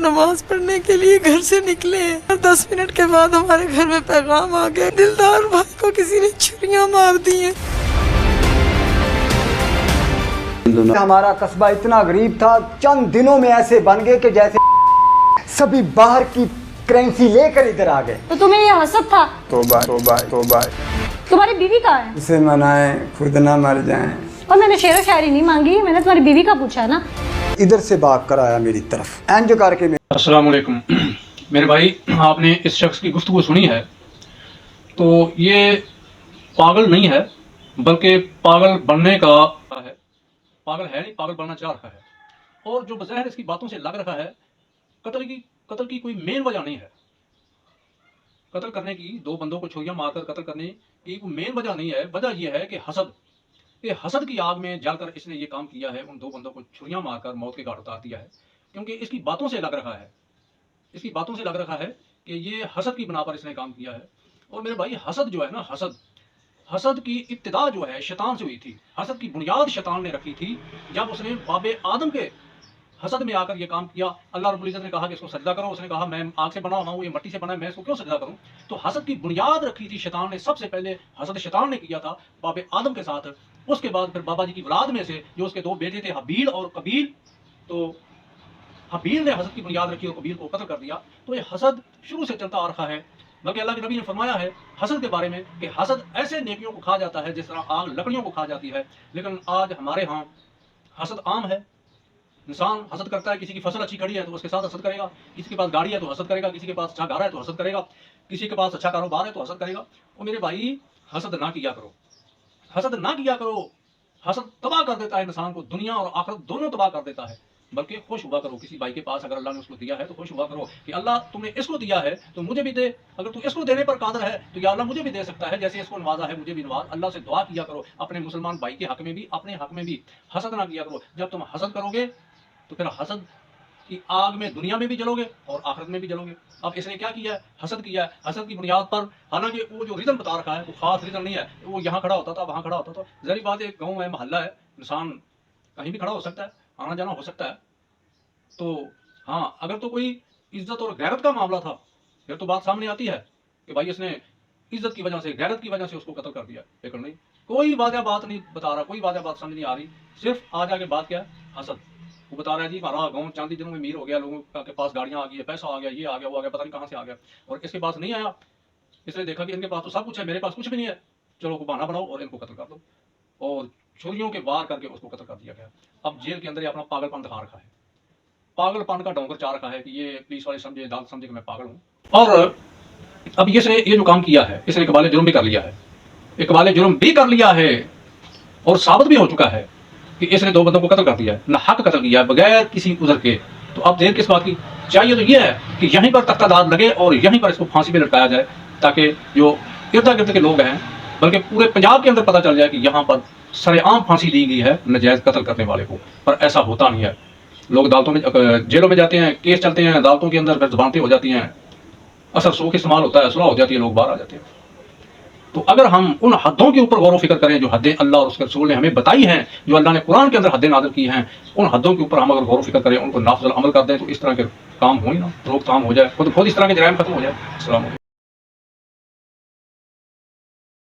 نماز پڑھنے کے لیے گھر سے نکلے ہیں اور 10 منٹ کے بعد ہمارے گھر میں پیغام آ گیا، دلدار بھائی کو کسی نے چھریاں مار دی ہیں۔ ہمارا قصبہ اتنا غریب تھا، چند دنوں میں ایسے بن گئے کہ جیسے سبھی باہر کی کرنسی لے کر ادھر آ گئے۔ تو تمہیں یہ حسد تھا؟ توبہ توبہ توبہ۔ تمہاری بیوی کہاں ہے؟ اسے منائیں خود نہ مر جائیں۔ اور میں نے شعر و شاعری نہیں مانگی، میں نے تمہاری بیوی کا پوچھا نا۔ ادھر سے بھاگ کر آیا میری طرف، اینج کر کے۔ السلام علیکم میرے بھائی، آپ نے اس شخص کی گفتگو سنی ہے تو یہ پاگل نہیں ہے بلکہ پاگل بننے کا ہے۔ پاگل ہے نہیں، پاگل بننا چاہ رہا ہے، اور جو بظاہر اس کی باتوں سے لگ رہا ہے قتل کی کوئی مین وجہ نہیں ہے۔ قتل کرنے کی، دو بندوں کو چھریاں مار کر قتل کرنے کی کوئی مین وجہ نہیں ہے۔ وجہ یہ ہے کہ حسد کی آگ میں جل کر اس نے یہ کام کیا ہے، ان دو بندوں کو چھریاں مار کر موت کے گھاٹ اتار دیا ہے، کیونکہ اس کی باتوں سے لگ رہا ہے کہ یہ حسد کی بنا پر اس نے کام کیا ہے۔ اور میرے بھائی، حسد جو ہے نا، حسد کی ابتدا جو ہے شیطان سے ہوئی تھی۔ حسد کی بنیاد شیطان نے رکھی تھی جب اس نے باب آدم کے حسد میں آ کر یہ کام کیا۔ اللہ رب العزت نے کہا کہ اس کو سجدہ کرو، اس نے کہا میں آگ سے بنا ہوا ہوں، یہ مٹی سے بنا ہے، میں اس کو کیوں سجدہ کروں؟ تو حسد کی بنیاد رکھی تھی شیطان نے۔ سب سے پہلے حسد شیطان نے کیا تھا باب آدم کے ساتھ۔ اس کے بعد پھر بابا جی کی اولاد میں سے جو اس کے دو بیٹے تھے، حابیل اور قابیل، تو حابیل نے حسد کی بنیاد رکھی اور قابیل کو قتل کر دیا۔ تو یہ حسد شروع سے چلتا آ رہا ہے، بلکہ اللہ کے نبی نے فرمایا ہے حسد کے بارے میں کہ حسد ایسے نیکیوں کو کھا جاتا ہے جس طرح آگ لکڑیوں کو کھا جاتی ہے۔ لیکن آج ہمارے ہاں حسد عام ہے۔ انسان حسد کرتا ہے، کسی کی فصل اچھی کھڑی ہے تو اس کے ساتھ حسد کرے گا، کسی کے پاس گاڑی ہے تو حسد کرے گا، کسی کے پاس اچھا گھر ہے تو حسد کرے گا، کسی کے پاس اچھا کاروبار ہے تو حسد کرے گا۔ اور میرے بھائی، حسد نہ کیا کرو، حسد نہ کیا کرو۔ حسد تباہ کر دیتا ہے انسان کو، دنیا اور آخرت دونوں تباہ کر دیتا ہے۔ بلکہ خوش ہوا کرو کسی بھائی کے پاس اگر اللہ نے اس کو دیا ہے تو خوش ہوا کرو کہ اللہ تم نے اس کو دیا ہے تو مجھے بھی دے۔ اگر تو اس کو دینے پر قادر ہے تو یا اللہ مجھے بھی دے سکتا ہے، جیسے اس کو نوازا ہے مجھے بھی نواز۔ اللہ سے دعا کیا کرو، اپنے مسلمان بھائی کے حق میں بھی، اپنے حق میں بھی۔ حسد نہ کیا کرو۔ جب تم حسد کرو گے تو پھر حسد کی آگ میں دنیا میں بھی جلو گے اور آخرت میں بھی جلو گے۔ اب اس نے کیا کیا ہے؟ حسد کیا ہے۔ حسد کی بنیاد پر، حالانکہ وہ جو ریزن بتا رکھا ہے وہ خاص ریزن نہیں ہے، وہ یہاں کھڑا ہوتا تھا، وہاں کھڑا ہوتا تھا۔ ظاہر بات ہے، گاؤں ہے، محلہ ہے، انسان کہیں بھی کھڑا ہو سکتا ہے، آنا جانا ہو سکتا ہے۔ تو ہاں، اگر تو کوئی عزت اور غیرت کا معاملہ تھا پھر تو بات سامنے آتی ہے کہ بھائی اس نے عزت کی وجہ سے، غیرت کی وجہ سے اس کو قتل کر دیا۔ لیکن نہیں، کوئی واضح بات نہیں بتا رہا، کوئی واضح بات سمجھ نہیں آ رہی، صرف آج آگے بات کیا ہے؟ حسد۔ وہ بتا رہا ہے جی ہمارا گاؤں چاند ہی دنوں میں امیر ہو گیا، لوگوں کے پاس گاڑیاں آ گئی ہے، پیسہ آ گیا، یہ آ گیا، وہ آ گیا، پتہ نہیں کہاں سے آ گیا، اور اس کے پاس نہیں آیا۔ اس نے دیکھا کہ ان کے پاس تو سب کچھ ہے، میرے پاس کچھ بھی نہیں ہے، چلو کو بہانہ بناؤ اور ان کو قتل کر دو، اور چھریوں کے وار کر کے اس کو قتل کر دیا گیا۔ اب جیل کے اندر یہ اپنا پاگل پن دکھا رکھا ہے، پاگل پن کا ڈونگر چاہ رکھا ہے کہ یہ پولیس والے سمجھے، عدالت سمجھے کہ میں پاگل ہوں۔ اور اب اس نے یہ جو کام کیا ہے، اس نے اقبال جرم بھی کر لیا ہے، اقبال جرم بھی کر لیا ہے، اور ثابت بھی ہو چکا ہے کہ اس نے دو بندوں کو قتل کر دیا ہے، نہ حق قتل کیا ہے، بغیر کسی عذر کے۔ تو اب دیر کس بات کی؟ چاہیے تو یہ ہے کہ یہیں پر تختہ دار لگے اور یہیں پر اس کو پھانسی پہ لٹکایا جائے، تاکہ جو ارد گرد کے لوگ ہیں، بلکہ پورے پنجاب کے اندر پتہ چل جائے کہ یہاں پر سر عام پھانسی دی گئی ہے ناجائز قتل کرنے والے کو۔ پر ایسا ہوتا نہیں ہے، لوگ عدالتوں میں، جیلوں میں جاتے ہیں، کیس چلتے ہیں عدالتوں کے اندر، پھر ضمانتیں ہو جاتی ہیں، اثر سوگ استعمال ہوتا ہے، صلح ہو جاتی ہے، لوگ باہر آ جاتے ہیں۔ تو اگر ہم ان حدوں کے اوپر غور و فکر کریں جو حدیں اللہ اور اس کے رسول نے ہمیں بتائی ہیں، جو اللہ نے قرآن کے اندر حدیں نازل کی ہیں، ان حدوں کے اوپر ہم اگر غور و فکر کریں، ان کو نافذ العمل کر دیں، تو اس طرح کے کام ہو ہی نا، روک تھام ہو جائے، خود اس طرح کے جرائم ختم ہو جائے۔ السلام علیکم۔